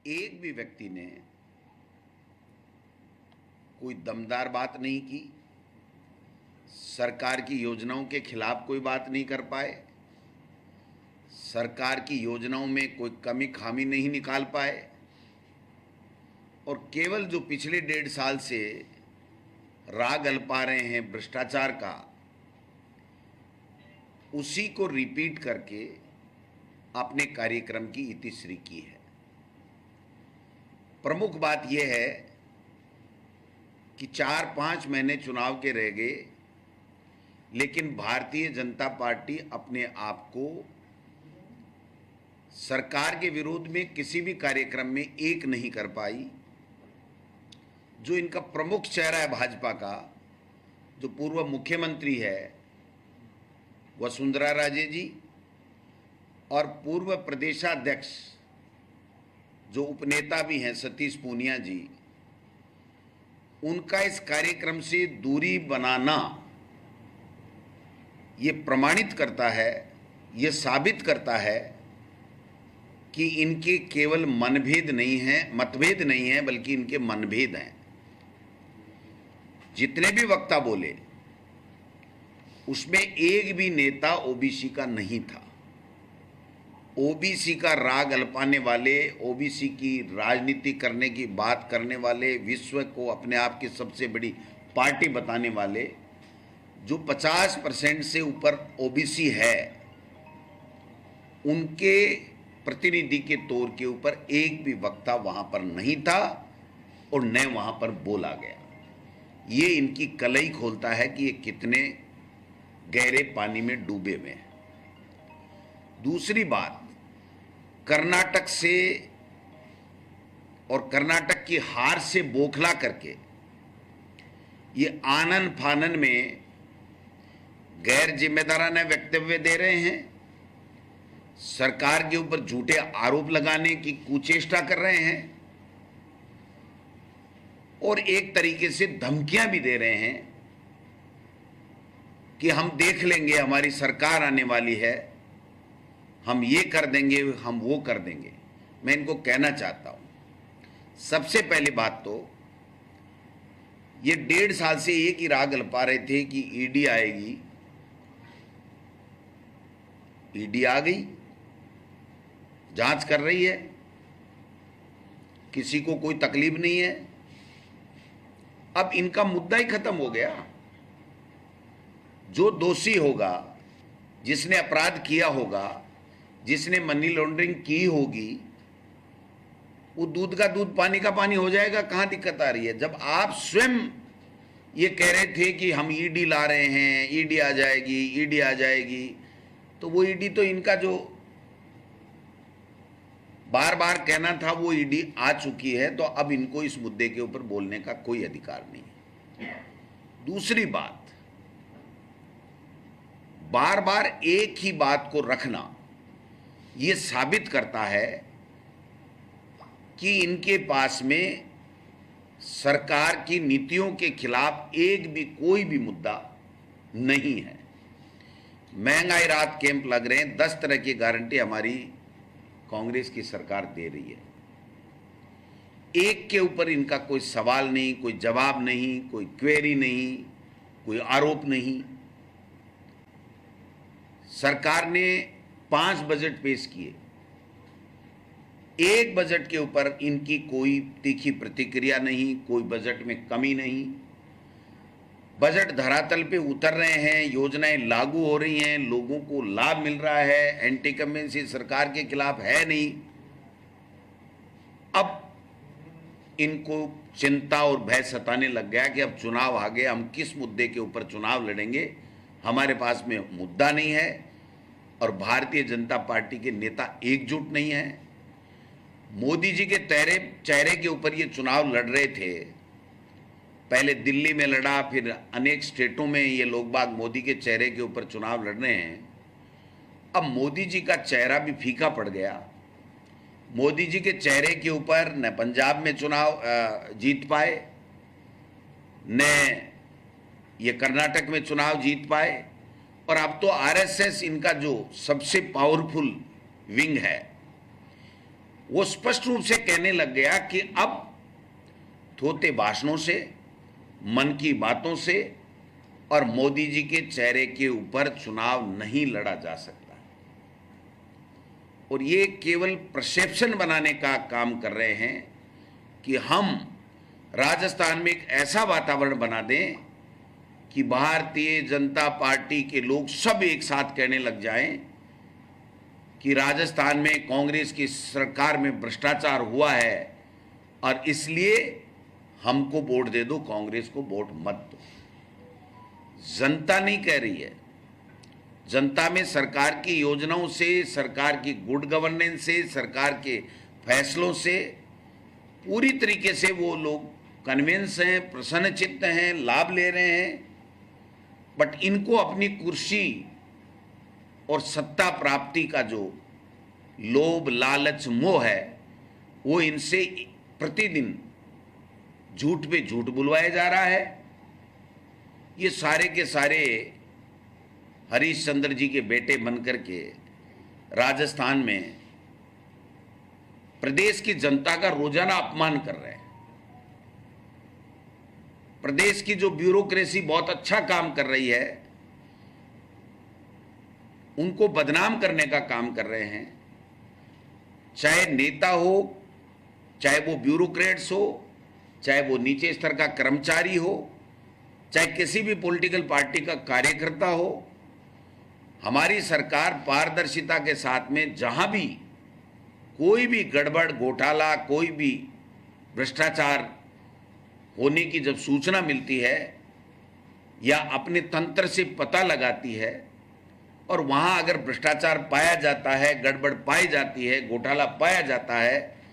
एक भी व्यक्ति ने कोई दमदार बात नहीं की, सरकार की योजनाओं के खिलाफ कोई बात नहीं कर पाए, सरकार की योजनाओं में कोई कमी खामी नहीं निकाल पाए और केवल जो पिछले 1.5 साल से राग अल्पा रहे हैं भ्रष्टाचार का, उसी को रिपीट करके अपने कार्यक्रम की इतिश्री की है। प्रमुख बात यह है कि 4-5 महीने चुनाव के रह गए, लेकिन भारतीय जनता पार्टी अपने आप को सरकार के विरोध में किसी भी कार्यक्रम में एक नहीं कर पाई। जो इनका प्रमुख चेहरा है भाजपा का, जो पूर्व मुख्यमंत्री है वसुंधरा राजे जी और पूर्व प्रदेशाध्यक्ष जो उपनेता भी हैं सतीश पूनिया जी, उनका इस कार्यक्रम से दूरी बनाना ये प्रमाणित करता है, ये साबित करता है कि इनके केवल मतभेद नहीं हैं, बल्कि इनके मनभेद हैं। जितने भी वक्ता बोले उसमें एक भी नेता ओबीसी का नहीं था। ओबीसी का राग अल्पाने वाले, ओबीसी की राजनीति करने की बात करने वाले, विश्व को अपने आप की सबसे बड़ी पार्टी बताने वाले, जो 50% से ऊपर ओबीसी है, उनके प्रतिनिधि के तौर के ऊपर एक भी वक्ता वहां पर नहीं था और न वहां पर बोला गया। ये इनकी कलई खोलता है कि ये कितने गहरे पानी में डूबे हुए हैं। दूसरी बात, कर्नाटक से और कर्नाटक की हार से बौखला करके ये आनन फानन में गैर जिम्मेदाराना वक्तव्य दे रहे हैं, सरकार के ऊपर झूठे आरोप लगाने की कुचेष्टा कर रहे हैं और एक तरीके से धमकियां भी दे रहे हैं कि हम देख लेंगे, हमारी सरकार आने वाली है, हम ये कर देंगे, हम वो कर देंगे। मैं इनको कहना चाहता हूं, सबसे पहली बात तो ये 1.5 साल से एक ही राग अल्पा रहे थे कि ईडी आएगी। ईडी आ गई, जांच कर रही है, किसी को कोई तकलीफ नहीं है। अब इनका मुद्दा ही खत्म हो गया। जो दोषी होगा, जिसने अपराध किया होगा, जिसने मनी लॉन्ड्रिंग की होगी, वो दूध का दूध पानी का पानी हो जाएगा। कहां दिक्कत आ रही है? जब आप स्वयं ये कह रहे थे कि हम ईडी ला रहे हैं, ईडी आ जाएगी, ईडी आ जाएगी, तो वो ईडी तो इनका जो बार बार कहना था वो ईडी आ चुकी है, तो अब इनको इस मुद्दे के ऊपर बोलने का कोई अधिकार नहीं है। दूसरी बात, बार बार एक ही बात को रखना ये साबित करता है कि इनके पास में सरकार की नीतियों के खिलाफ एक भी कोई भी मुद्दा नहीं है। महंगाई राहत कैंप लग रहे हैं, 10 तरह की गारंटी हमारी कांग्रेस की सरकार दे रही है। एक के ऊपर इनका कोई सवाल नहीं, कोई जवाब नहीं, कोई क्वेरी नहीं, कोई आरोप नहीं। सरकार ने 5 बजट पेश किए, एक बजट के ऊपर इनकी कोई तीखी प्रतिक्रिया नहीं, कोई बजट में कमी नहीं। बजट धरातल पे उतर रहे हैं, योजनाएं लागू हो रही हैं, लोगों को लाभ मिल रहा है, एंटी कमेंसी सरकार के खिलाफ है नहीं। अब इनको चिंता और भय सताने लग गया कि अब चुनाव आ गए, हम किस मुद्दे के ऊपर चुनाव लड़ेंगे, हमारे पास में मुद्दा नहीं है और भारतीय जनता पार्टी के नेता एकजुट नहीं है। मोदी जी के चेहरे के ऊपर ये चुनाव लड़ रहे थे, पहले दिल्ली में लड़ा, फिर अनेक स्टेटों में ये लोग बाग मोदी के चेहरे के ऊपर चुनाव लड़ रहे हैं। अब मोदी जी का चेहरा भी फीका पड़ गया। मोदी जी के चेहरे के ऊपर न पंजाब में चुनाव जीत पाए, न ये कर्नाटक में चुनाव जीत पाए, और अब तो आरएसएस इनका जो सबसे पावरफुल विंग है, वो स्पष्ट रूप से कहने लग गया कि अब थोते भाषणों से, मन की बातों से और मोदी जी के चेहरे के ऊपर चुनाव नहीं लड़ा जा सकता। और ये केवल परसेप्शन बनाने का काम कर रहे हैं कि हम राजस्थान में एक ऐसा वातावरण बना दें कि भारतीय जनता पार्टी के लोग सब एक साथ कहने लग जाएं कि राजस्थान में कांग्रेस की सरकार में भ्रष्टाचार हुआ है और इसलिए हमको वोट दे दो, कांग्रेस को वोट मत दो। जनता नहीं कह रही है। जनता में सरकार की योजनाओं से, सरकार की गुड गवर्नेंस से, सरकार के फैसलों से पूरी तरीके से वो लोग कन्विंस हैं, प्रसन्नचित्त हैं, लाभ ले रहे हैं। बट इनको अपनी कुर्सी और सत्ता प्राप्ति का जो लोभ, लालच, मोह है, वो इनसे प्रतिदिन झूठ पे झूठ बुलवाया जा रहा है। ये सारे के सारे हरीश चंद्र जी के बेटे बनकर के राजस्थान में प्रदेश की जनता का रोजाना अपमान कर रहे हैं। प्रदेश की जो ब्यूरोक्रेसी बहुत अच्छा काम कर रही है, उनको बदनाम करने का काम कर रहे हैं। चाहे नेता हो, चाहे वो ब्यूरोक्रेट्स हो, चाहे वो नीचे स्तर का कर्मचारी हो, चाहे किसी भी पॉलिटिकल पार्टी का कार्यकर्ता हो, हमारी सरकार पारदर्शिता के साथ में जहां भी कोई भी गड़बड़, घोटाला, कोई भी भ्रष्टाचार होने की जब सूचना मिलती है या अपने तंत्र से पता लगाती है और वहां अगर भ्रष्टाचार पाया जाता है, गड़बड़ पाई जाती है, घोटाला पाया जाता है,